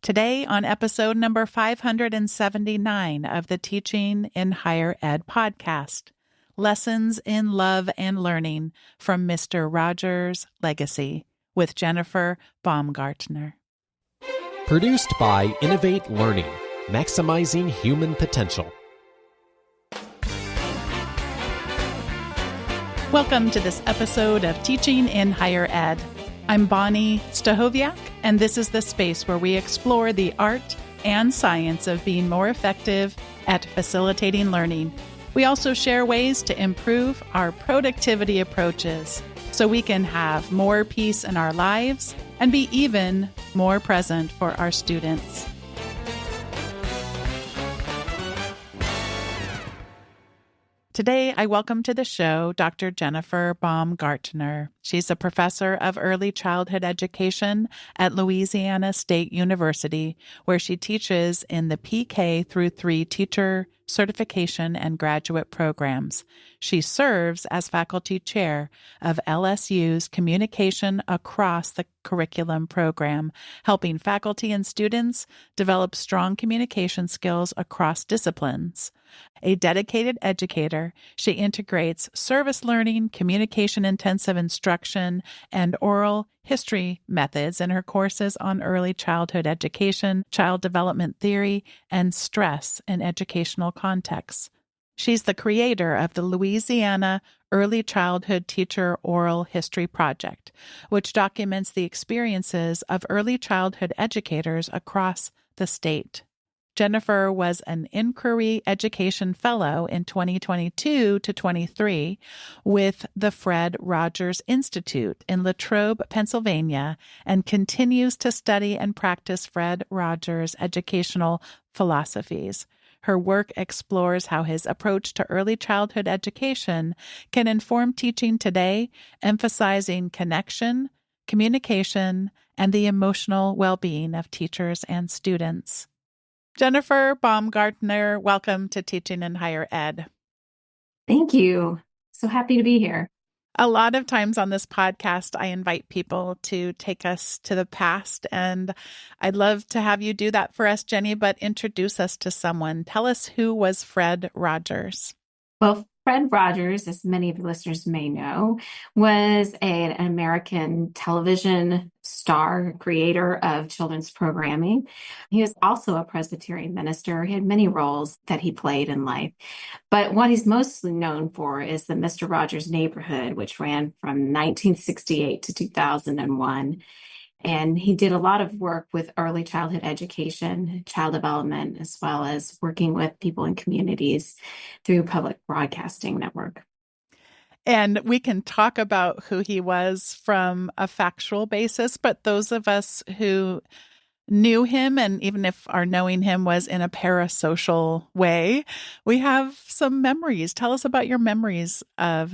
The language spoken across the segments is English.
Today, on episode number 579 of the Teaching in Higher Ed podcast, Lessons in Love and Learning from Mr. Rodgers' Legacy with Jennifer Baumgartner. Produced by Innovate Learning, maximizing human potential. Welcome to this episode of Teaching in Higher Ed. I'm Bonnie Stahoviak, and this is the space where we explore the art and science of being more effective at facilitating learning. We also share ways to improve our productivity approaches so we can have more peace in our lives and be even more present for our students. Today, I welcome to the show Dr. Jennifer Baumgartner. She's a professor of early childhood education at Louisiana State University, where she teaches in the PK through 3 teacher certification and graduate programs. She serves as faculty chair of LSU's Communication Across the Curriculum program, helping faculty and students develop strong communication skills across disciplines. A dedicated educator, she integrates service learning, communication-intensive instruction, and oral history methods in her courses on early childhood education, child development theory, and stress in educational contexts. She's the creator of the Louisiana Early Childhood Teacher Oral History Project, which documents the experiences of early childhood educators across the state. Jennifer was an Inquiry Education Fellow in 2022 to 23 with the Fred Rodgers Institute in Latrobe, Pennsylvania, and continues to study and practice Fred Rodgers' educational philosophies. Her work explores how his approach to early childhood education can inform teaching today, emphasizing connection, communication, and the emotional well-being of teachers and students. Jennifer Baumgartner, welcome to Teaching in Higher Ed. Thank you. So happy to be here. A lot of times on this podcast, I invite people to take us to the past, and I'd love to have you do that for us, Jenny, but introduce us to someone. Tell us, who was Fred Rodgers? Well, Fred Rodgers, as many of your listeners may know, was an American television star, creator of children's programming. He was also a Presbyterian minister. He had many roles that he played in life. But what he's mostly known for is the Mr. Rodgers Neighborhood, which ran from 1968 to 2001. And he did a lot of work with early childhood education, child development, as well as working with people in communities through public broadcasting network. And we can talk about who he was from a factual basis, but those of us who knew him, and even if our knowing him was in a parasocial way, we have some memories. Tell us about your memories of,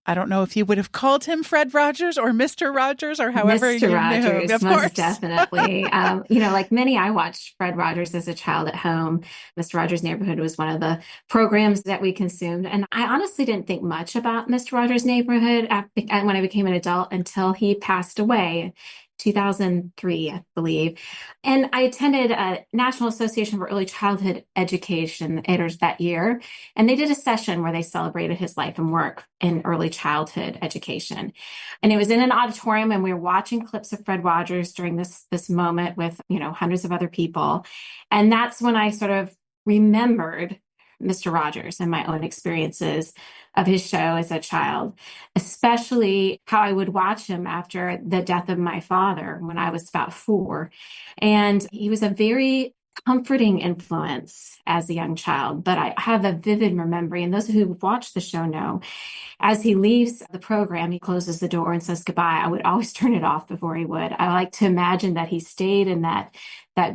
I don't know if you would have called him Fred Rodgers or Mr. Rodgers or however Mr. you knew Rodgers, him, of most course. definitely. Like many, I watched Fred Rodgers as a child at home. Mr. Rodgers' Neighborhood was one of the programs that we consumed. And I honestly didn't think much about Mr. Rodgers' Neighborhood when I became an adult until he passed away. 2003, I believe. And I attended a National Association for Early Childhood Education that year. And they did a session where they celebrated his life and work in early childhood education. And it was in an auditorium, and we were watching clips of Fred Rodgers during this moment with, hundreds of other people. And that's when I sort of remembered Mr. Rodgers and my own experiences of his show as a child, especially how I would watch him after the death of my father when I was about 4. And he was a very comforting influence as a young child, but I have a vivid memory, and those who watch the show know, as he leaves the program, he closes the door and says goodbye. I would always turn it off before he would. I like to imagine that he stayed in that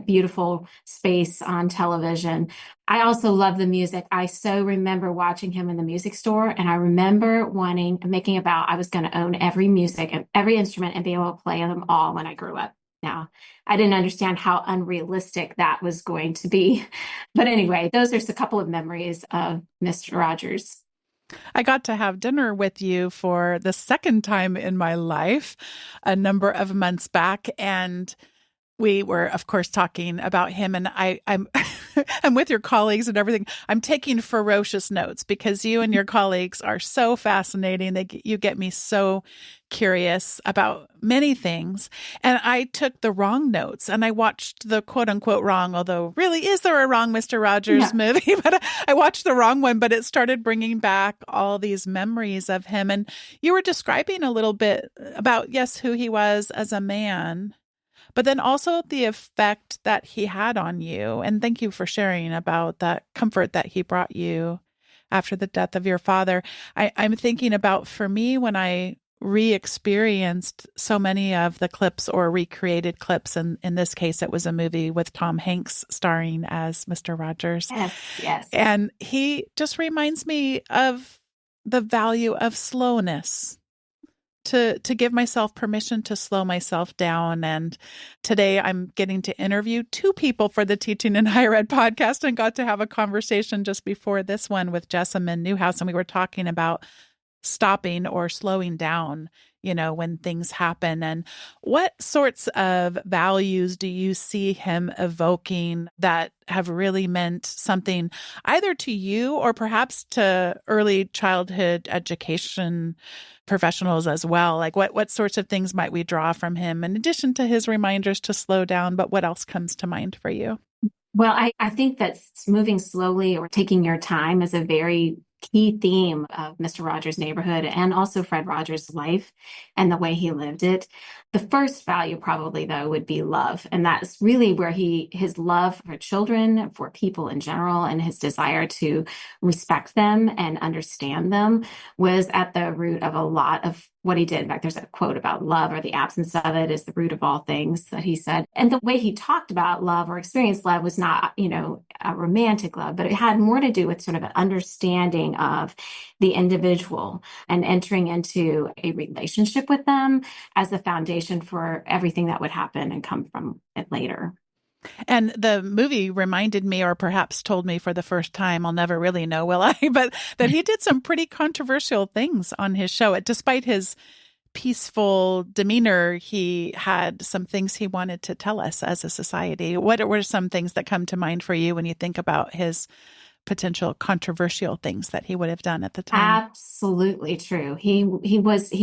beautiful space on television. I also love the music. I so remember watching him in the music store, and I remember making a vow I was going to own every music and every instrument and be able to play them all when I grew up. Now, I didn't understand how unrealistic that was going to be. But anyway, those are just a couple of memories of Mr. Rodgers. I got to have dinner with you for the second time in my life a number of months back, and we were, of course, talking about him, and I'm I'm with your colleagues and everything. I'm taking ferocious notes because you and your colleagues are so fascinating. You get me so curious about many things. And I took the wrong notes and I watched the quote unquote wrong, although really, is there a wrong Mr. Rogers Yeah. movie? But I watched the wrong one, but it started bringing back all these memories of him. And you were describing a little bit about, yes, who he was as a man, but then also the effect that he had on you. And thank you for sharing about that comfort that he brought you after the death of your father. I'm thinking about, for me, when I re-experienced so many of the clips or recreated clips, and in this case, it was a movie with Tom Hanks starring as Mr. Rogers. Yes, yes. And he just reminds me of the value of slowness, to give myself permission to slow myself down. And today I'm getting to interview two people for the Teaching in Higher Ed podcast, and got to have a conversation just before this one with Jessamine Newhouse. And we were talking about stopping or slowing down, when things happen. And what sorts of values do you see him evoking that have really meant something either to you or perhaps to early childhood education professionals as well? Like what sorts of things might we draw from him in addition to his reminders to slow down, but what else comes to mind for you? Well, I think that moving slowly or taking your time is a very key theme of Mr. Rogers' Neighborhood and also Fred Rogers' life and the way he lived it. The first value probably, though, would be love. And that's really where his love for children, for people in general, and his desire to respect them and understand them was at the root of a lot of what he did. In fact, there's a quote about love, or the absence of it is the root of all things, that he said. And the way he talked about love or experienced love was not, a romantic love, but it had more to do with sort of an understanding of the individual and entering into a relationship with them as the foundation for everything that would happen and come from it later. And the movie reminded me, or perhaps told me for the first time, I'll never really know, will I? But that he did some pretty controversial things on his show. Despite his peaceful demeanor, he had some things he wanted to tell us as a society. What were some things that come to mind for you when you think about his potential controversial things that he would have done at the time? Absolutely true. He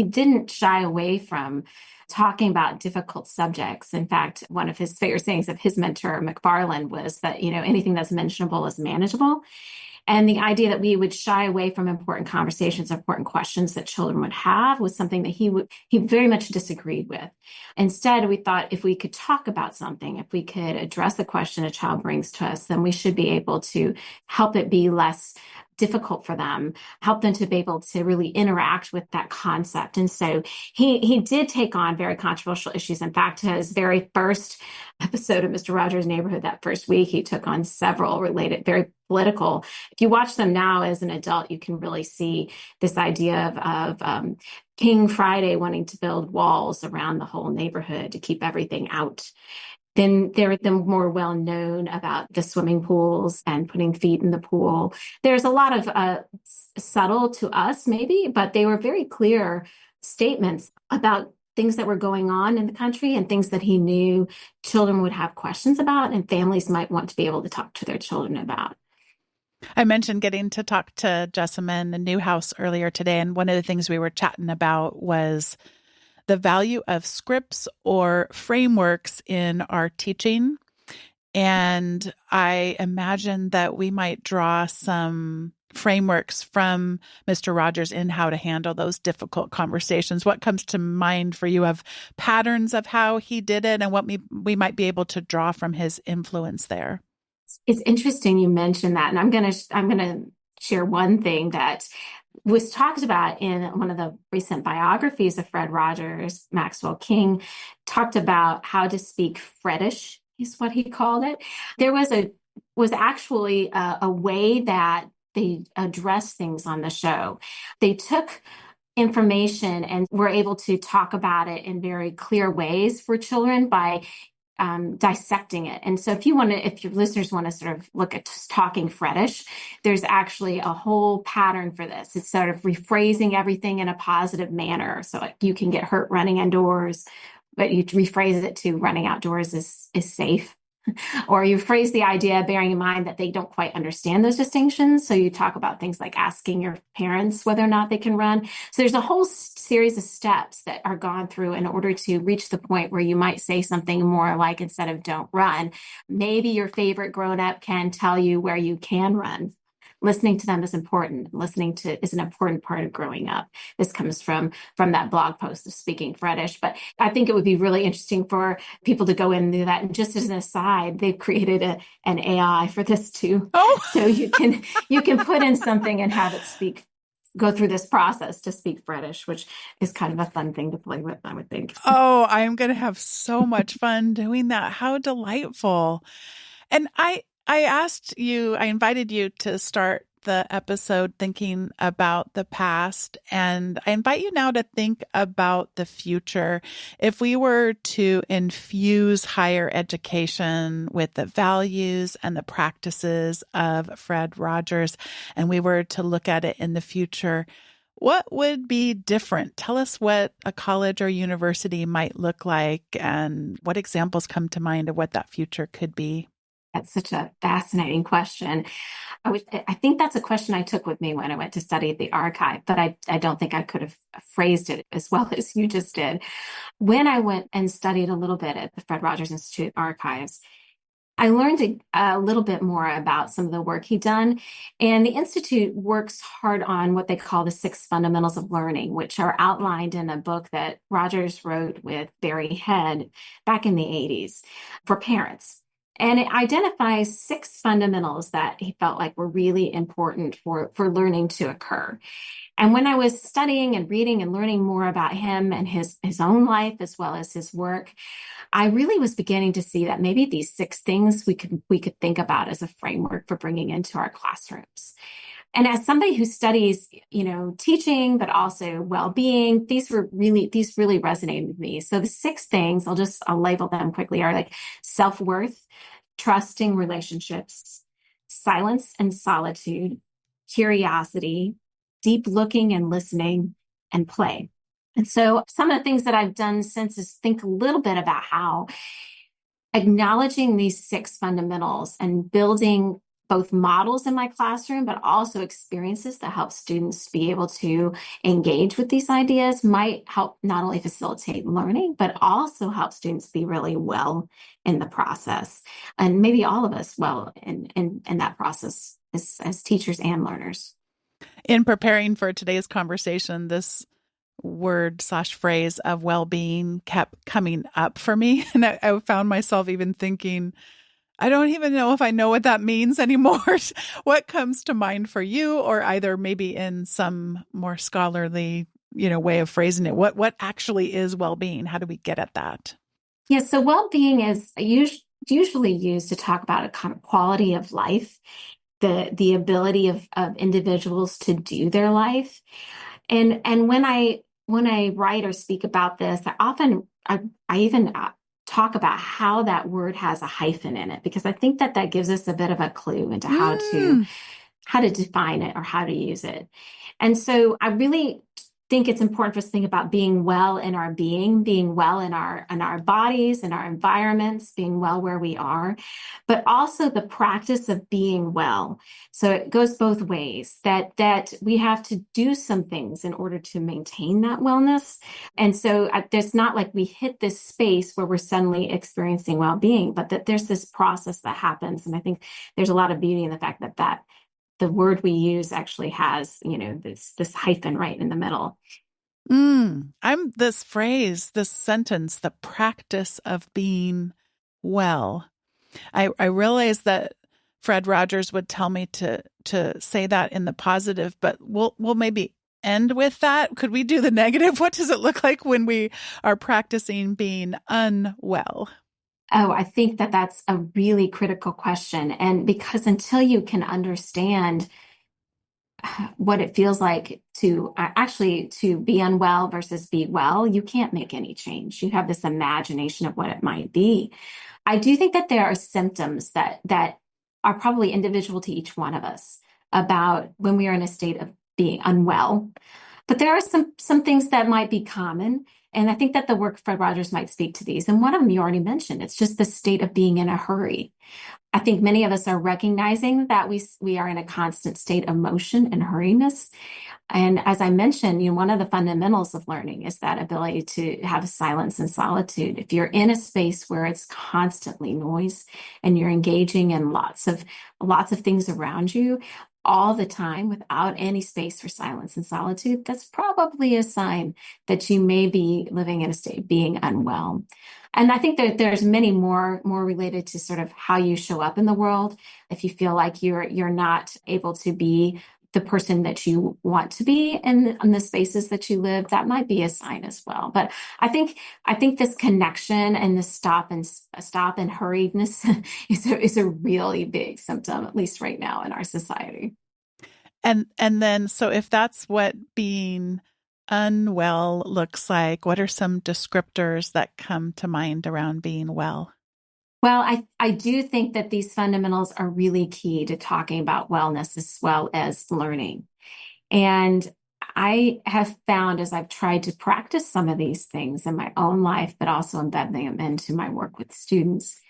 didn't shy away from talking about difficult subjects. In fact, one of his favorite sayings of his mentor, McFarland, was that, anything that's mentionable is manageable. And the idea that we would shy away from important conversations, important questions that children would have, was something that he very much disagreed with. Instead, we thought if we could talk about something, if we could address the question a child brings to us, then we should be able to help it be less difficult for them, help them to be able to really interact with that concept. And so he did take on very controversial issues. In fact, his very first episode of Mr. Rogers' Neighborhood, that first week, he took on several related, very political. If you watch them now as an adult, you can really see this idea of King Friday wanting to build walls around the whole neighborhood to keep everything out. Then they're the more well known about the swimming pools and putting feet in the pool. There's a lot of subtle to us, maybe, but they were very clear statements about things that were going on in the country and things that he knew children would have questions about and families might want to be able to talk to their children about. I mentioned getting to talk to Jessamine Newhouse earlier today, and one of the things we were chatting about was the value of scripts or frameworks in our teaching. And I imagine that we might draw some frameworks from Mr. Rogers in how to handle those difficult conversations. What comes to mind for you of patterns of how he did it and what we might be able to draw from his influence there? It's interesting you mentioned that, and I'm gonna share one thing that was talked about in one of the recent biographies of Fred Rogers. Maxwell King talked about how to speak Fredish, is what he called it. There was actually a way that they addressed things on the show. They took information and were able to talk about it in very clear ways for children by dissecting it. And so if your listeners want to sort of look at just talking Fredish, there's actually a whole pattern for this. It's sort of rephrasing everything in a positive manner. So you can get hurt running indoors, but you rephrase it to running outdoors is safe. Or you phrase the idea bearing in mind that they don't quite understand those distinctions. So you talk about things like asking your parents whether or not they can run. So there's a whole series of steps that are gone through in order to reach the point where you might say something more like, instead of don't run, maybe your favorite grown-up can tell you where you can run. Listening to them is important. Listening to is an important part of growing up. This comes from that blog post of Speaking Freddish. But I think it would be really interesting for people to go into that. And just as an aside, they've created an AI for this too. Oh, So you can put in something and have it go through this process to speak Freddish, which is kind of a fun thing to play with, I would think. oh, I am going to have so much fun doing that. How delightful. And I invited you to start the episode thinking about the past, and I invite you now to think about the future. If we were to infuse higher education with the values and the practices of Fred Rodgers, and we were to look at it in the future, what would be different? Tell us what a college or university might look like, and what examples come to mind of what that future could be. That's such a fascinating question. I think that's a question I took with me when I went to study at the archive, but I don't think I could have phrased it as well as you just did. When I went and studied a little bit at the Fred Rogers Institute archives, I learned a little bit more about some of the work he'd done. And the Institute works hard on what they call the 6 fundamentals of learning, which are outlined in a book that Rodgers wrote with Barry Head back in the 80s for parents. And it identifies 6 fundamentals that he felt like were really important for learning to occur. And when I was studying and reading and learning more about him and his own life as well as his work, I really was beginning to see that maybe these 6 things we could think about as a framework for bringing into our classrooms. And as somebody who studies, teaching, but also well-being, these really resonated with me. So the 6 things, I'll label them quickly, are like self-worth, trusting relationships, silence and solitude, curiosity, deep looking and listening, and play. And so some of the things that I've done since is think a little bit about how acknowledging these 6 fundamentals and building both models in my classroom, but also experiences that help students be able to engage with these ideas might help not only facilitate learning, but also help students be really well in the process. And maybe all of us well in that process as teachers and learners. In preparing for today's conversation, this word/phrase of well-being kept coming up for me. And I found myself even thinking, I don't even know if I know what that means anymore. What comes to mind for you, or either maybe in some more scholarly, way of phrasing it? What actually is well-being? How do we get at that? Yeah, so well-being is usually used to talk about a kind of quality of life, the ability of individuals to do their life. And when I write or speak about this, I even talk about how that word has a hyphen in it, because I think that gives us a bit of a clue into how to define it or how to use it. And so I really think it's important for us to think about being well in our being well in our bodies, in our environments, being well where we are, but also the practice of being well. So it goes both ways, that we have to do some things in order to maintain that wellness. And so there's not like we hit this space where we're suddenly experiencing well-being, but that there's this process that happens. And I think there's a lot of beauty in the fact that the word we use actually has, this hyphen right in the middle. I'm this phrase, this sentence, the practice of being well. I realize that Fred Rodgers would tell me to say that in the positive, but we'll maybe end with that. Could we do the negative? What does it look like when we are practicing being unwell? Oh, I think that's a really critical question. And because until you can understand what it feels like to be unwell versus be well, you can't make any change. You have this imagination of what it might be. I do think that there are symptoms that are probably individual to each one of us about when we are in a state of being unwell. But there are some things that might be common And I think that the work of Fred Rodgers might speak to these. And one of them you already mentioned, it's just the state of being in a hurry. I think many of us are recognizing that we are in a constant state of motion and hurriness. And as I mentioned, one of the fundamentals of learning is that ability to have silence and solitude. If you're in a space where it's constantly noise and you're engaging in lots of things around you all the time without any space for silence and solitude, that's probably a sign that you may be living in a state of being unwell. And I think that there's many more related to sort of how you show up in the world. If you feel like you're not able to be the person that you want to be in the spaces that you live, that might be a sign as well. But I think this connection and the stop and hurriedness is a really big symptom, at least right now in our society. And then, so if that's what being unwell looks like, what are some descriptors that come to mind around being well? Well, I do think that these fundamentals are really key to talking about wellness as well as learning. And I have found as I've tried to practice some of these things in my own life, but also embedding them into my work with students,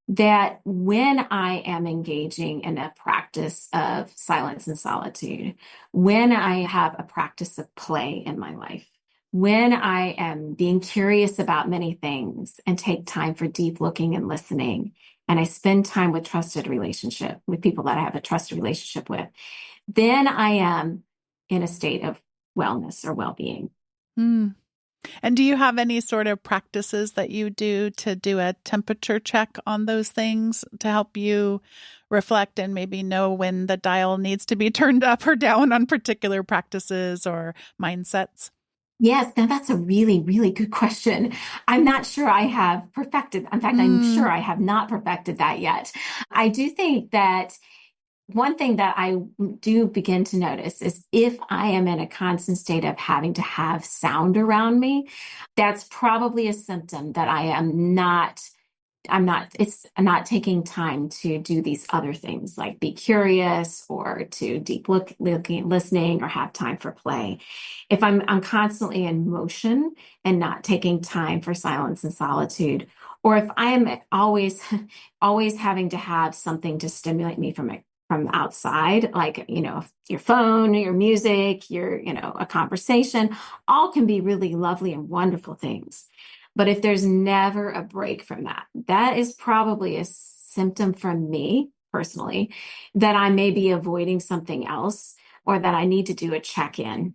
that when I am engaging in a practice of silence and solitude, when I have a practice of play in my life, when I am being curious about many things and take time for deep looking and listening, and I spend time with people that I have a trusted relationship with, then I am in a state of wellness or well-being. Mm. And do you have any sort of practices that you do to do a temperature check on those things to help you reflect and maybe know when the dial needs to be turned up or down on particular practices or mindsets? Yes, now that's a really, really good question. I'm not sure I have perfected. In fact, I'm sure I have not perfected that yet. I do think that one thing that I do begin to notice is if I am in a constant state of having to have sound around me, that's probably a symptom that it's not taking time to do these other things like be curious or to looking, listening, or have time for play. If I'm constantly in motion and not taking time for silence and solitude, or if I am always, always having to have something to stimulate me from outside, like, your phone, your music, a conversation, all can be really lovely and wonderful things. But if there's never a break from that, that is probably a symptom from me personally that I may be avoiding something else or that I need to do a check-in.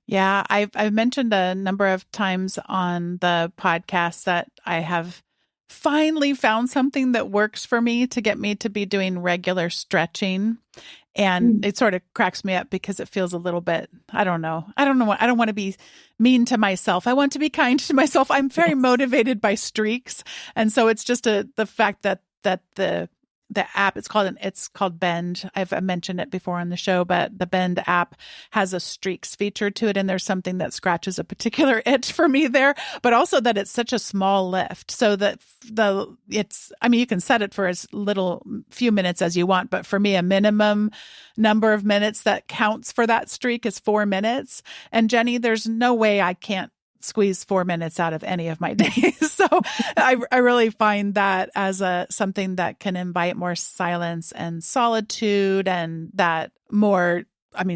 Yeah, I've mentioned a number of times on the podcast that I have finally found something that works for me to get me to be doing regular stretching. And it sort of cracks me up because it feels a little bit, I don't know. I don't want to be mean to myself. I want to be kind to myself. I'm very motivated by streaks. And so it's just the fact that the app, it's called Bend. I've mentioned it before on the show, but the Bend app has a streaks feature to it. And there's something that scratches a particular itch for me there, but also that it's such a small lift so that you can set it for as little few minutes as you want, but for me, a minimum number of minutes that counts for that streak is 4 minutes. And Jenny, there's no way I can't squeeze 4 minutes out of any of my days. So I really find that as something that can invite more silence and solitude and that more,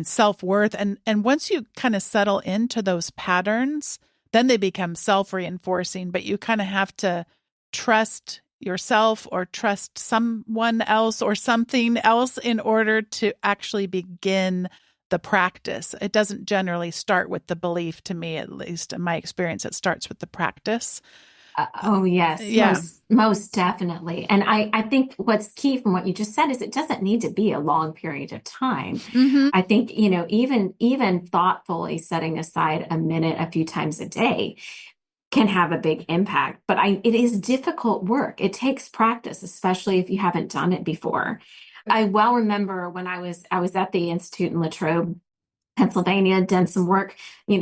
self-worth. And once you kind of settle into those patterns, then they become self-reinforcing, but you kind of have to trust yourself or trust someone else or something else in order to actually begin the practice. It doesn't generally start with the belief, to me, at least in my experience. It starts with the practice. Oh, yes, Yeah. most definitely. And I think what's key from what you just said is it doesn't need to be a long period of time. Mm-hmm. I think, even thoughtfully setting aside a minute a few times a day can have a big impact. But it is difficult work. It takes practice, especially if you haven't done it before. I well remember when I was at the Institute in Latrobe Pennsylvania, done some work,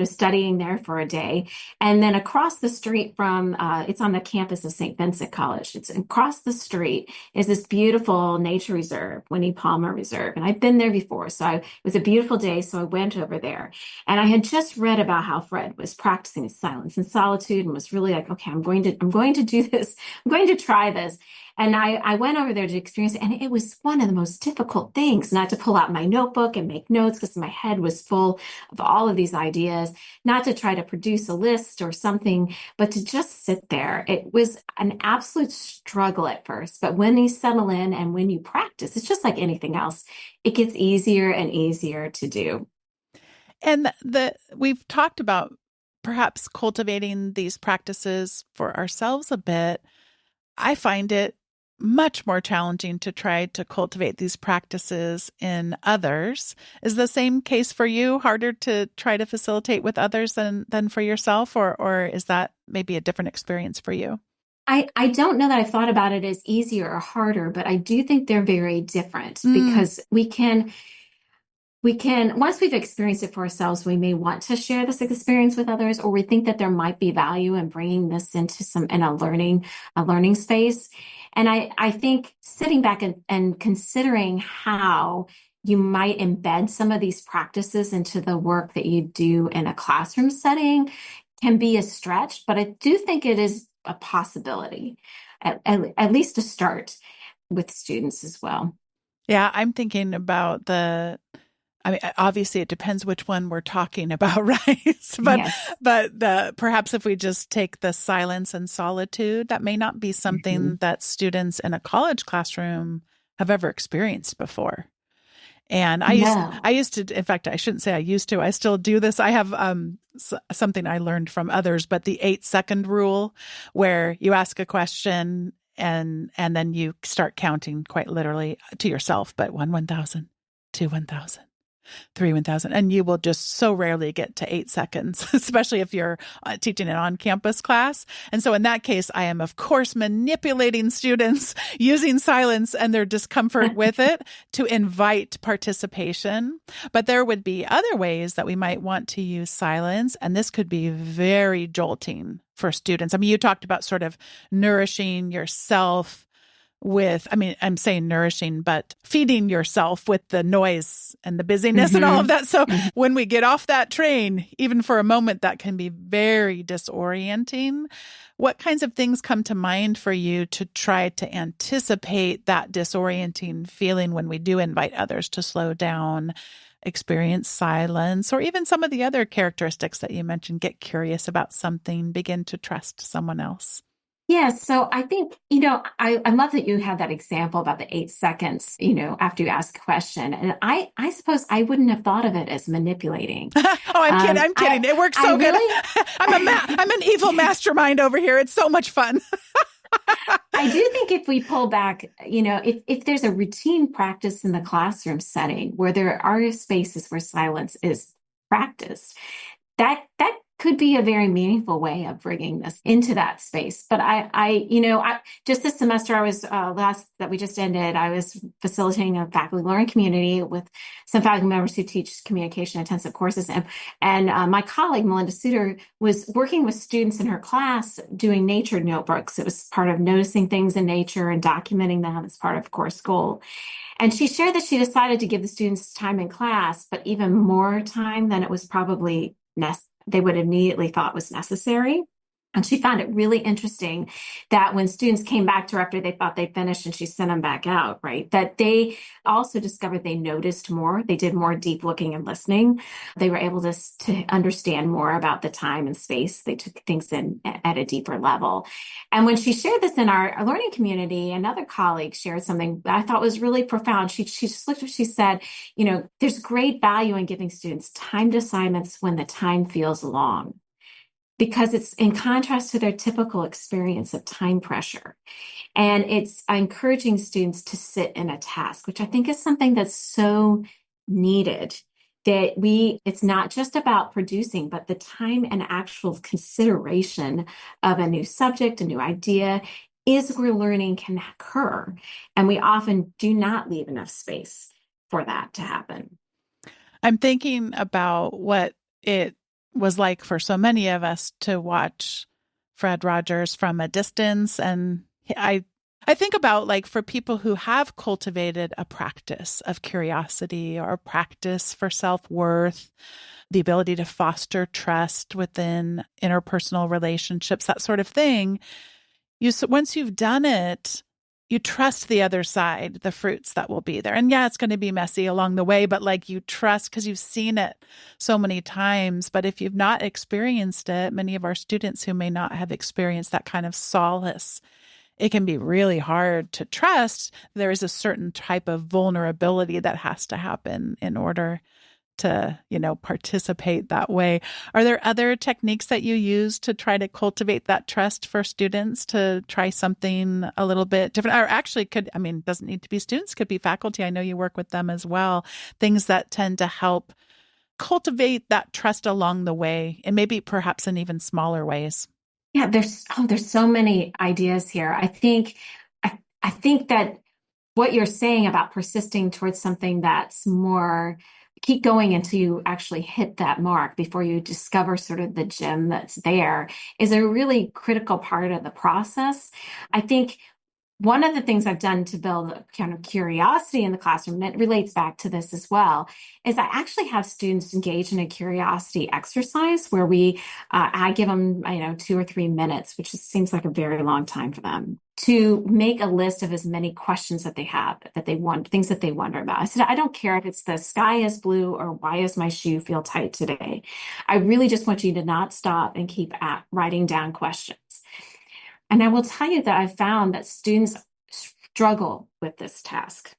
studying there for a day. And then across the street from, it's on the campus of St. Vincent College. It's across the street is this beautiful nature reserve, Winnie Palmer Reserve. And I've been there before. It was a beautiful day. So I went over there and I had just read about how Fred was practicing silence and solitude and was really like, okay, I'm going to do this. I'm going to try this. And I went over there to experience it, and it was one of the most difficult things, not to pull out my notebook and make notes because my head was full of all of these ideas, not to try to produce a list or something, but to just sit there. It was an absolute struggle at first, but when you settle in and when you practice, it's just like anything else. It gets easier and easier to do. And we've talked about perhaps cultivating these practices for ourselves a bit. I find it much more challenging to try to cultivate these practices in others. Is the same case for you? Harder to try to facilitate with others than for yourself, or is that maybe a different experience for you? I don't know that I've thought about it as easier or harder, but I do think they're very different because we can, once we've experienced it for ourselves, we may want to share this experience with others, or we think that there might be value in bringing this in a learning space. And I think sitting back and considering how you might embed some of these practices into the work that you do in a classroom setting can be a stretch, but I do think it is a possibility, at least to start with students as well. Yeah, I'm thinking about obviously it depends which one we're talking about, right? Yes. But perhaps if we just take the silence and solitude, that may not be something Mhm. that students in a college classroom have ever experienced before. And No. I used to, in fact, I shouldn't say I used to, I still do this. I have something I learned from others, but the 8-second rule, where you ask a question and then you start counting quite literally to yourself, but 1,000, 2, 1,000. 3, 1,000. And you will just so rarely get to 8 seconds, especially if you're teaching an on-campus class. And so in that case, I am, of course, manipulating students using silence and their discomfort with it to invite participation. But there would be other ways that we might want to use silence. And this could be very jolting for students. I mean, you talked about sort of nourishing yourself I'm saying nourishing, but feeding yourself with the noise and the busyness and all of Mhm. that. So Mhm. when we get off that train, even for a moment, that can be very disorienting. What kinds of things come to mind for you to try to anticipate that disorienting feeling when we do invite others to slow down, experience silence, or even some of the other characteristics that you mentioned, get curious about something, begin to trust someone else? Yes, so I think, I love that you had that example about the 8 seconds, after you ask a question. And I suppose I wouldn't have thought of it as manipulating. Oh, I'm kidding. I'm kidding. It works I so good. really, I'm an evil mastermind over here. It's so much fun. I do think if we pull back, if there's a routine practice in the classroom setting where there are spaces where silence is practiced, that could be a very meaningful way of bringing this into that space. But I just this semester, I was last that we just ended, I was facilitating a faculty learning community with some faculty members who teach communication intensive courses, and my colleague Melinda Suter was working with students in her class doing nature notebooks. It was part of noticing things in nature and documenting them as part of course goal. And she shared that she decided to give the students time in class, but even more time than it was probably they would immediately thought was necessary. And she found it really interesting that when students came back to her after they thought they finished and she sent them back out, right, that they also discovered they noticed more. They did more deep looking and listening. They were able to understand more about the time and space. They took things in at a deeper level. And when she shared this in our learning community, another colleague shared something that I thought was really profound. She just looked at, she said, there's great value in giving students timed assignments when the time feels long, because it's in contrast to their typical experience of time pressure. And it's encouraging students to sit in a task, which I think is something that's so needed. It's not just about producing, but the time and actual consideration of a new subject, a new idea is where learning can occur. And we often do not leave enough space for that to happen. I'm thinking about what it was like for so many of us to watch Fred Rodgers from a distance. And I think about like for people who have cultivated a practice of curiosity or a practice for self-worth, the ability to foster trust within interpersonal relationships, that sort of thing. Once you've done it, you trust the other side, the fruits that will be there. And yeah, it's going to be messy along the way, but like you trust because you've seen it so many times. But if you've not experienced it, many of our students who may not have experienced that kind of solace, it can be really hard to trust. There is a certain type of vulnerability that has to happen in order to, participate that way. Are there other techniques that you use to try to cultivate that trust for students to try something a little bit different? Or actually doesn't need to be students, could be faculty. I know you work with them as well. Things that tend to help cultivate that trust along the way, and maybe perhaps in even smaller ways. Yeah, there's so many ideas here. I think that what you're saying about persisting towards something that's more, keep going until you actually hit that mark before you discover sort of the gem that's there, is a really critical part of the process. I think one of the things I've done to build a kind of curiosity in the classroom, and it relates back to this as well, is I actually have students engage in a curiosity exercise where I give them, 2 or 3 minutes, which seems like a very long time for them, to make a list of as many questions that they have, that they want, things that they wonder about. I said, I don't care if it's the sky is blue or why does my shoe feel tight today. I really just want you to not stop and keep writing down questions. And I will tell you that I've found that students struggle with this task.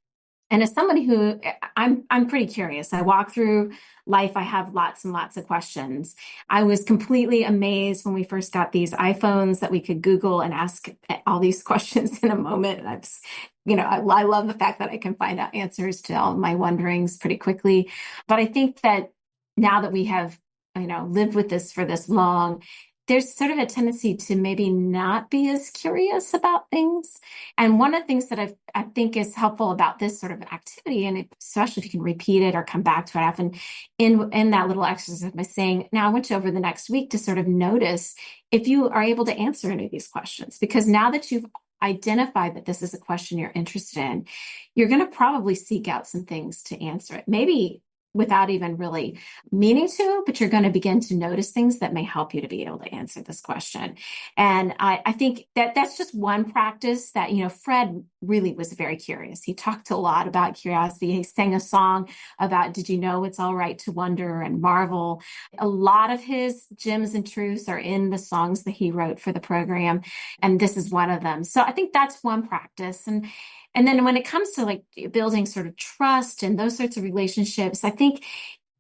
And as somebody who I'm pretty curious, I walk through life, I have lots and lots of questions. I was completely amazed when we first got these iPhones that we could Google and ask all these questions in a moment. And I love the fact that I can find out answers to all of my wonderings pretty quickly. But I think that now that we have, lived with this for this long, there's sort of a tendency to maybe not be as curious about things. And one of the things that I think is helpful about this sort of activity, and especially if you can repeat it or come back to it often, in that little exercise by saying, now I want you over the next week to sort of notice if you are able to answer any of these questions. Because now that you've identified that this is a question you're interested in, you're going to probably seek out some things to answer it. Maybe without even really meaning to, but you're going to begin to notice things that may help you to be able to answer this question. And I think that that's just one practice that, Fred really was very curious. He talked a lot about curiosity. He sang a song about, did you know it's all right to wonder and marvel? A lot of his gems and truths are in the songs that he wrote for the program. And this is one of them. So I think that's one practice. And then when it comes to like building sort of trust and those sorts of relationships, I think,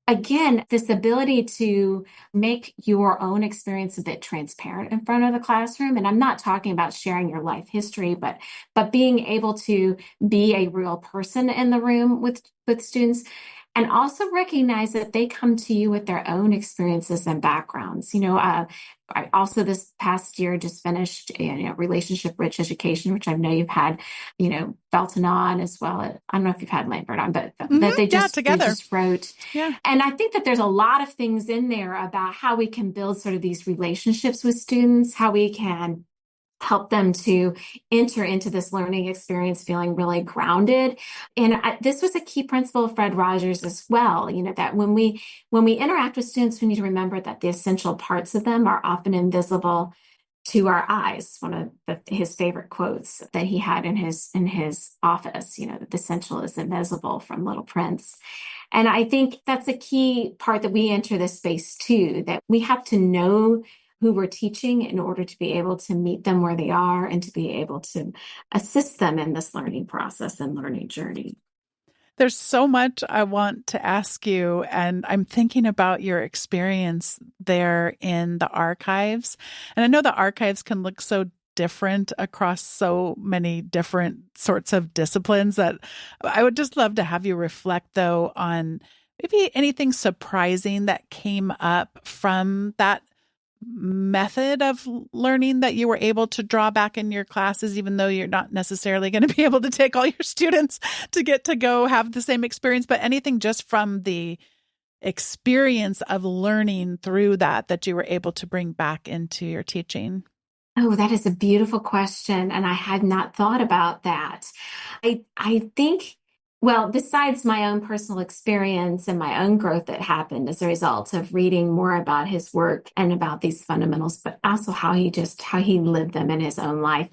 again, this ability to make your own experience a bit transparent in front of the classroom. And I'm not talking about sharing your life history, but being able to be a real person in the room with students. And also recognize that they come to you with their own experiences and backgrounds. I also this past year just finished relationship rich education, which I know you've had, Belton on as well. I don't know if you've had Lambert on, but that they just wrote. Yeah. And I think that there's a lot of things in there about how we can build sort of these relationships with students, how we can help them to enter into this learning experience feeling really grounded. And this was a key principle of Fred Rodgers as well, that when we interact with students, we need to remember that the essential parts of them are often invisible to our eyes. One of his favorite quotes that he had in his office, that the essential is invisible, from Little Prince. And I think that's a key part that we enter this space too, that we have to know who we're teaching in order to be able to meet them where they are and to be able to assist them in this learning process and learning journey. There's so much I want to ask you, and I'm thinking about your experience there in the archives. And I know the archives can look so different across so many different sorts of disciplines that I would just love to have you reflect, though, on maybe anything surprising that came up from that method of learning that you were able to draw back in your classes, even though you're not necessarily going to be able to take all your students to get to go have the same experience, but anything just from the experience of learning through that you were able to bring back into your teaching? Oh, that is a beautiful question, and I had not thought about that. I think, well, besides my own personal experience and my own growth that happened as a result of reading more about his work and about these fundamentals, but also how he lived them in his own life.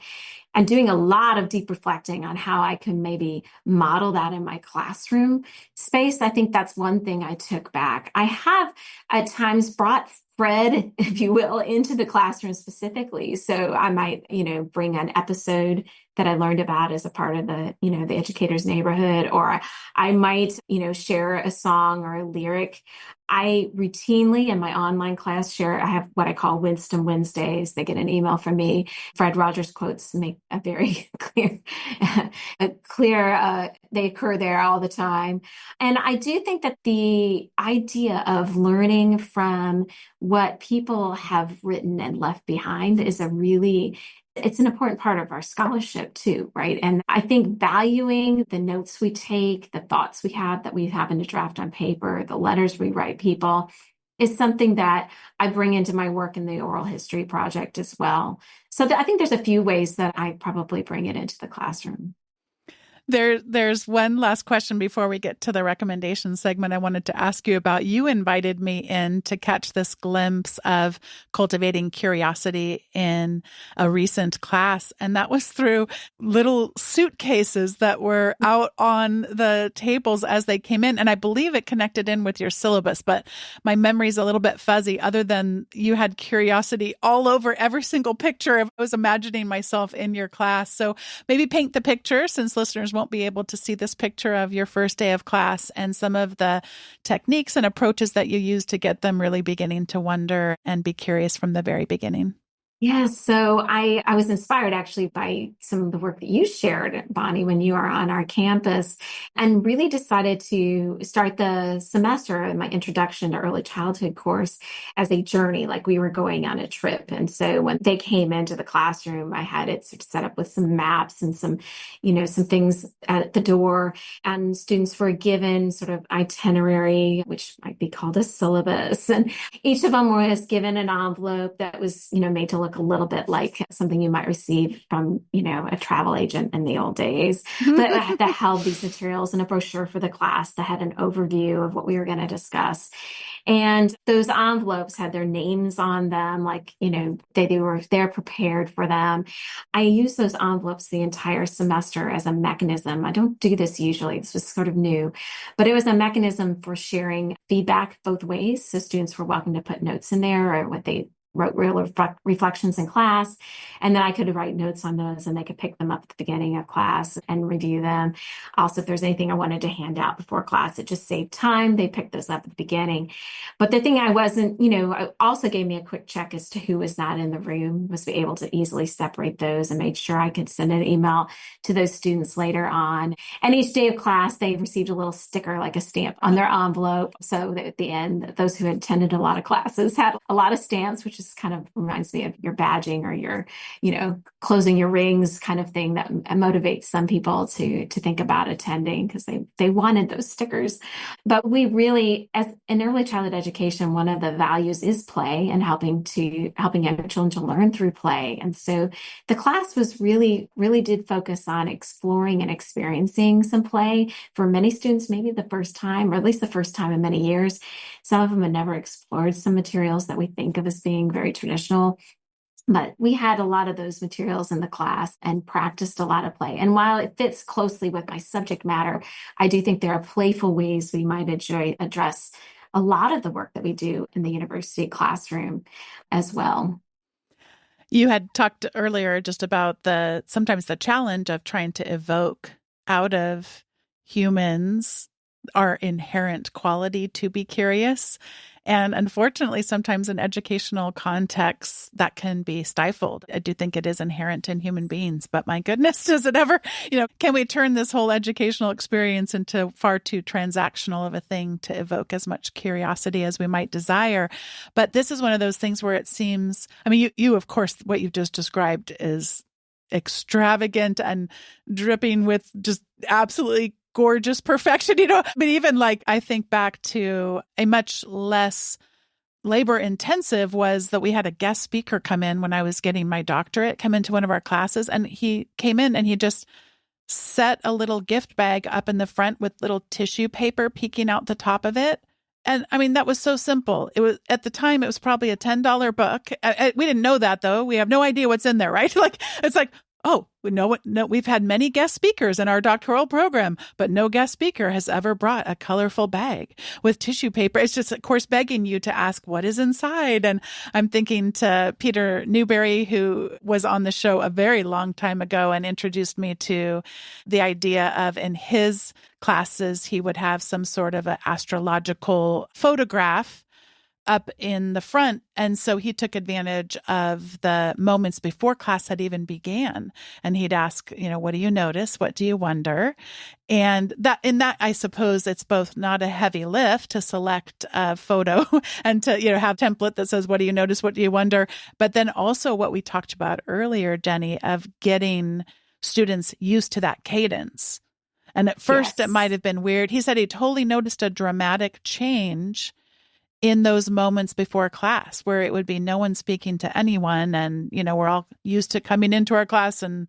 And doing a lot of deep reflecting on how I can maybe model that in my classroom space. I think that's one thing I took back. I have at times brought Fred, if you will, into the classroom specifically. So I might, bring an episode that I learned about as a part of the educator's neighborhood, or I might, share a song or a lyric. I routinely in my online class I have what I call Winston Wednesdays. They get an email from me. Fred Rodgers quotes make a very they occur there all the time. And I do think that the idea of learning from what people have written and left behind it's an important part of our scholarship too, right? And I think valuing the notes we take, the thoughts we have that we happen to draft on paper, the letters we write people is something that I bring into my work in the oral history project as well. So I think there's a few ways that I probably bring it into the classroom. There's one last question before we get to the recommendation segment I wanted to ask you about. You invited me in to catch this glimpse of cultivating curiosity in a recent class, and that was through little suitcases that were out on the tables as they came in. And I believe it connected in with your syllabus, but my memory's a little bit fuzzy, other than you had curiosity all over every single picture. I was imagining myself in your class. So maybe paint the picture, since listeners won't be able to see this picture of your first day of class, and some of the techniques and approaches that you use to get them really beginning to wonder and be curious from the very beginning. Yes, so I was inspired actually by some of the work that you shared, Bonnie, when you are on our campus, and really decided to start the semester in my introduction to early childhood course as a journey, like we were going on a trip. And so when they came into the classroom, I had it sort of set up with some maps and some things at the door, and students were given sort of itinerary, which might be called a syllabus. And each of them was given an envelope that was, made to look a little bit like something you might receive from, a travel agent in the old days, that held these materials, and a brochure for the class that had an overview of what we were going to discuss. And those envelopes had their names on them, like, they're prepared for them. I use those envelopes the entire semester as a mechanism. I don't do this usually. This was sort of new, but it was a mechanism for sharing feedback both ways. So students were welcome to put notes in there, or what they wrote real reflections in class, and then I could write notes on those, and they could pick them up at the beginning of class and review them. Also, if there's anything I wanted to hand out before class, it just saved time. They picked those up at the beginning. But the thing I wasn't, it also gave me a quick check as to who was not in the room, was be able to easily separate those, and made sure I could send an email to those students later on. And each day of class, they received a little sticker, like a stamp on their envelope. So that at the end, those who had attended a lot of classes had a lot of stamps, which is kind of reminds me of your badging or your, closing your rings kind of thing, that motivates some people to think about attending, because they wanted those stickers. But we really, as in early childhood education, one of the values is play, and helping young children to learn through play. And so the class was really did focus on exploring and experiencing some play for many students, maybe the first time, or at least the first time in many years. Some of them had never explored some materials that we think of as being very traditional. But we had a lot of those materials in the class and practiced a lot of play. And while it fits closely with my subject matter, I do think there are playful ways we might address a lot of the work that we do in the university classroom as well. You had talked earlier just about sometimes the challenge of trying to evoke out of humans our inherent quality to be curious. And unfortunately, sometimes in educational contexts, that can be stifled. I do think it is inherent in human beings, but my goodness, does it ever, can we turn this whole educational experience into far too transactional of a thing to evoke as much curiosity as we might desire? But this is one of those things where it seems, you of course, what you've just described is extravagant and dripping with just absolutely gorgeous perfection, but even like, I think back to a much less labor intensive was that we had a guest speaker come in when I was getting my doctorate, come into one of our classes, and he came in and he just set a little gift bag up in the front with little tissue paper peeking out the top of it. And I mean, that was so simple. It was, at the time, it was probably a $10 book. We didn't know that though. We have no idea what's in there, right? Like, it's like, oh, we know what? No, we've had many guest speakers in our doctoral program, but no guest speaker has ever brought a colorful bag with tissue paper. It's just, of course, begging you to ask what is inside. And I'm thinking to Peter Newberry, who was on the show a very long time ago and introduced me to the idea of, in his classes, he would have some sort of an astrological photograph up in the front. And so he took advantage of the moments before class had even began. And he'd ask, what do you notice? What do you wonder? And that, I suppose it's both not a heavy lift to select a photo and to, have a template that says, what do you notice? What do you wonder? But then also what we talked about earlier, Jenny, of getting students used to that cadence. And at first It might have been weird. He said he totally noticed a dramatic change in those moments before class, where it would be no one speaking to anyone. And, we're all used to coming into our class and,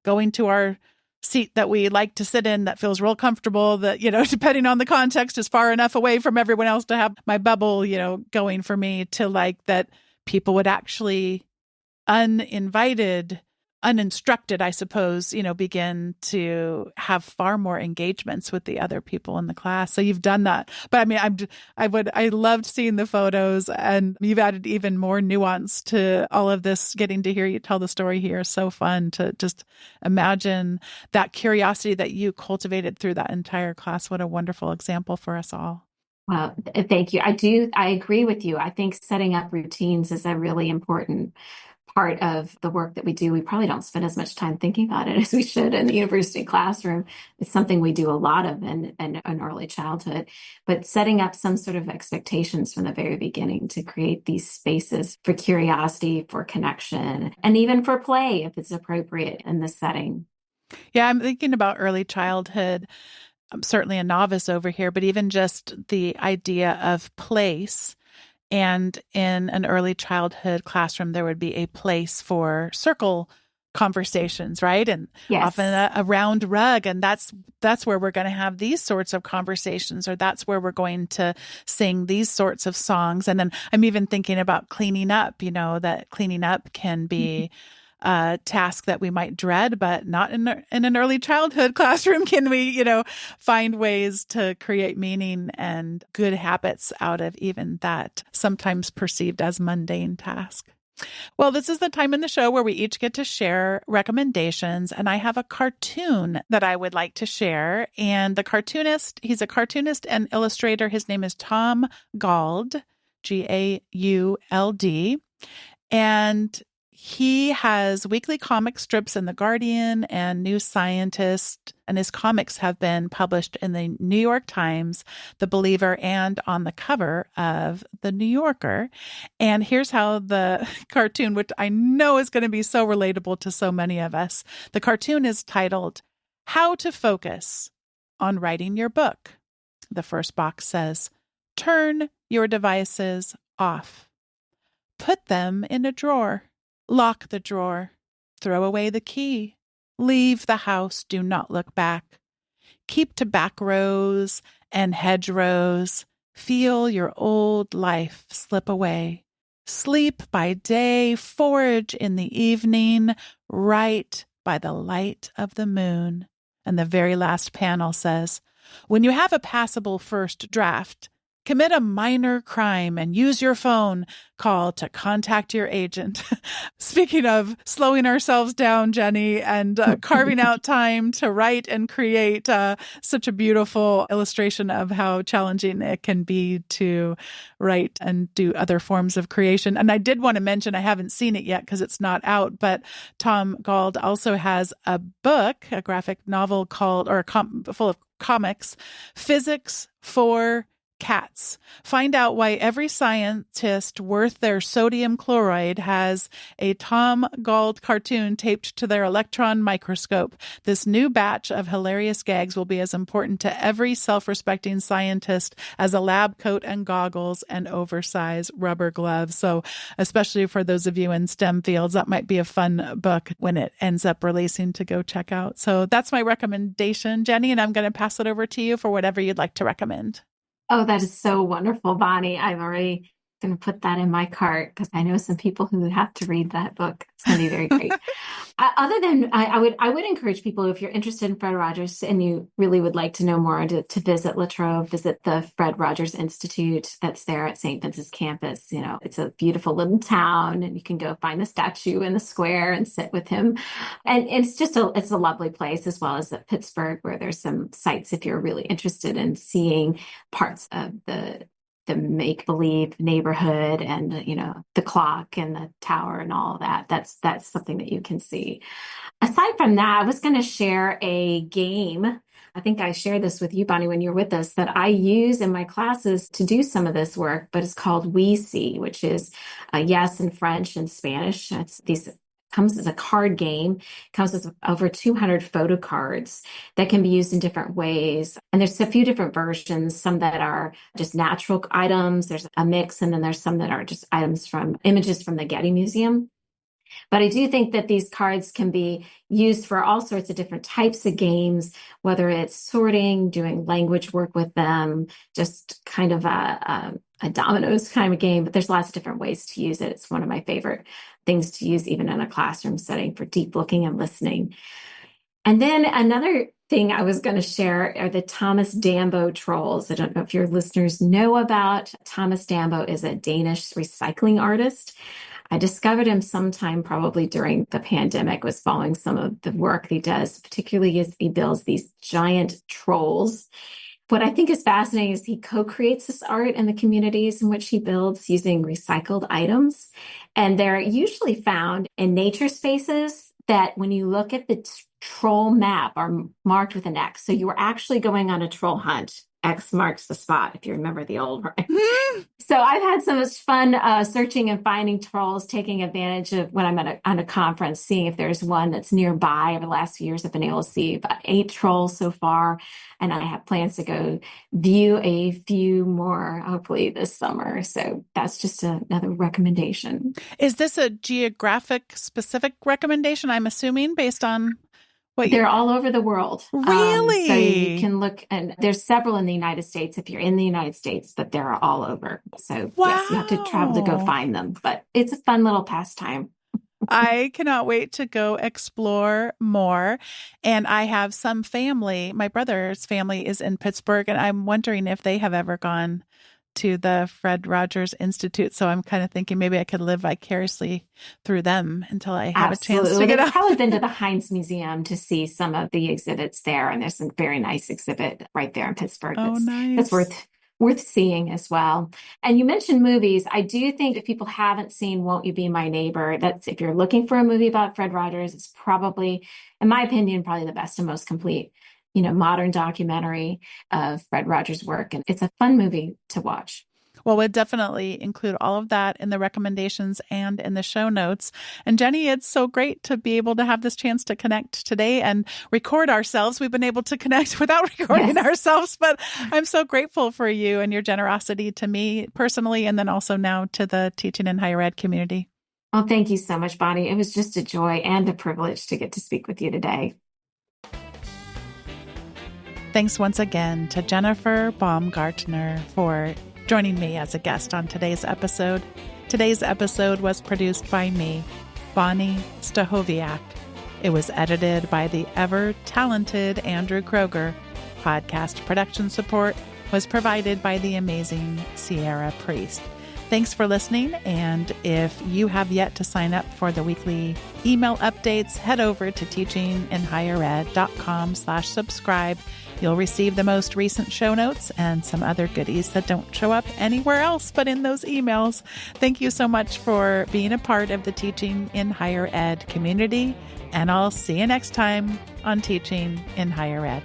going to our seat that we like to sit in that feels real comfortable, that, depending on the context, is far enough away from everyone else to have my bubble, going for me, to like that people would actually uninstructed, I suppose, begin to have far more engagements with the other people in the class. So you've done that. But I mean, I loved seeing the photos, and you've added even more nuance to all of this. Getting to hear you tell the story here is so fun to just imagine that curiosity that you cultivated through that entire class. What a wonderful example for us all. Well, thank you. I agree with you. I think setting up routines is a really important part of the work that we do. We probably don't spend as much time thinking about it as we should in the university classroom. It's something we do a lot of in early childhood, but setting up some sort of expectations from the very beginning to create these spaces for curiosity, for connection, and even for play if it's appropriate in this setting. Yeah, I'm thinking about early childhood. I'm certainly a novice over here, but even just the idea of place. And in an early childhood classroom, there would be a place for circle conversations, right? And often a round rug. And that's where we're going to have these sorts of conversations, or that's where we're going to sing these sorts of songs. And then I'm even thinking about cleaning up, that cleaning up can be a task that we might dread, but not in an early childhood classroom. Can we, find ways to create meaning and good habits out of even that sometimes perceived as mundane task? Well, this is the time in the show where we each get to share recommendations, and I have a cartoon that I would like to share. And he's a cartoonist and illustrator. His name is Tom Gauld, Gauld. And he has weekly comic strips in The Guardian and New Scientist, and his comics have been published in the New York Times, The Believer, and on the cover of The New Yorker. And here's how the cartoon, which I know is going to be so relatable to so many of us, the cartoon is titled, How to Focus on Writing Your Book. The first box says, turn your devices off. Put them in a drawer. Lock the drawer. Throw away the key. Leave the house. Do not look back. Keep to back rows and hedgerows. Feel your old life slip away. Sleep by day, forage in the evening, write by the light of the moon. And the very last panel says, when you have a passable first draft, commit a minor crime and use your phone call to contact your agent. Speaking of slowing ourselves down, Jenny, and carving out time to write and create, such a beautiful illustration of how challenging it can be to write and do other forms of creation. And I did want to mention, I haven't seen it yet because it's not out, but Tom Gauld also has a book, a graphic novel called, full of comics, Physics for cats. Find out why every scientist worth their sodium chloride has a Tom Gauld cartoon taped to their electron microscope. This new batch of hilarious gags will be as important to every self-respecting scientist as a lab coat and goggles and oversized rubber gloves. So especially for those of you in STEM fields, that might be a fun book when it ends up releasing to go check out. So that's my recommendation, Jenny, and I'm going to pass it over to you for whatever you'd like to recommend. Oh, that is so wonderful, Bonnie. I'm already going to put that in my cart because I know some people who have to read that book. It's going to be very great. Other than I would encourage people, if you're interested in Fred Rodgers and you really would like to know more, to visit La Trobe, visit the Fred Rodgers Institute that's there at St. Vincent's campus. You know, it's a beautiful little town, and you can go find the statue in the square and sit with him. And it's a lovely place, as well as at Pittsburgh, where there's some sites if you're really interested in seeing parts of the make-believe neighborhood and, you know, the clock and the tower and all of that. That's something that you can see. Aside from that, I was going to share a game. I think I shared this with you, Bonnie, when you were with us, that I use in my classes to do some of this work, but it's called We See, which is yes in French and Spanish. Comes as a card game. It comes with over 200 photo cards that can be used in different ways. And there's a few different versions, some that are just natural items. There's a mix, and then there's some that are just images from the Getty Museum. But I do think that these cards can be used for all sorts of different types of games, whether it's sorting, doing language work with them, just kind of a dominoes kind of game. But there's lots of different ways to use it. It's one of my favorite things to use even in a classroom setting for deep looking and listening. And then another thing I was going to share are the Thomas Dambo trolls. I don't know if your listeners know about Thomas Dambo is a Danish recycling artist. I discovered him sometime probably during the pandemic, was following some of the work he does, particularly as he builds these giant trolls. What I think is fascinating is he co-creates this art in the communities in which he builds using recycled items. And they're usually found in nature spaces that, when you look at the troll map, are marked with an X. So you were actually going on a troll hunt. X marks the spot, if you remember the old one. So I've had so much fun searching and finding trolls, taking advantage of when I'm on a conference, seeing if there's one that's nearby. Over the last few years, I've been able to see about 8 trolls so far, and I have plans to go view a few more, hopefully this summer. So that's just another recommendation. Is this a geographic specific recommendation, I'm assuming, based on... They're all over the world. Really? So you can look, and there's several in the United States if you're in the United States, but they're all over. So yes, you have to travel to go find them, but it's a fun little pastime. I cannot wait to go explore more. And I have some family, my brother's family is in Pittsburgh, and I'm wondering if they have ever gone to the Fred Rodgers Institute. So I'm kind of thinking maybe I could live vicariously through them until I have a chance to get out. I've probably been to the Heinz Museum to see some of the exhibits there. And there's a very nice exhibit right there in Pittsburgh. That's worth seeing as well. And you mentioned movies. I do think if people haven't seen Won't You Be My Neighbor, that's, if you're looking for a movie about Fred Rodgers, it's probably, in my opinion, probably the best and most complete modern documentary of Fred Rodgers' work. And it's a fun movie to watch. Well, we'll definitely include all of that in the recommendations and in the show notes. And Jenny, it's so great to be able to have this chance to connect today and record ourselves. We've been able to connect without recording ourselves, but I'm so grateful for you and your generosity to me personally, and then also now to the teaching and higher ed community. Well, thank you so much, Bonnie. It was just a joy and a privilege to get to speak with you today. Thanks once again to Jennifer Baumgartner for joining me as a guest on today's episode. Today's episode was produced by me, Bonnie Stachowiak. It was edited by the ever-talented Andrew Kroger. Podcast production support was provided by the amazing Sierra Priest. Thanks for listening, and if you have yet to sign up for the weekly email updates, head over to teachinginhighered.com/subscribe. You'll receive the most recent show notes and some other goodies that don't show up anywhere else but in those emails. Thank you so much for being a part of the Teaching in Higher Ed community, and I'll see you next time on Teaching in Higher Ed.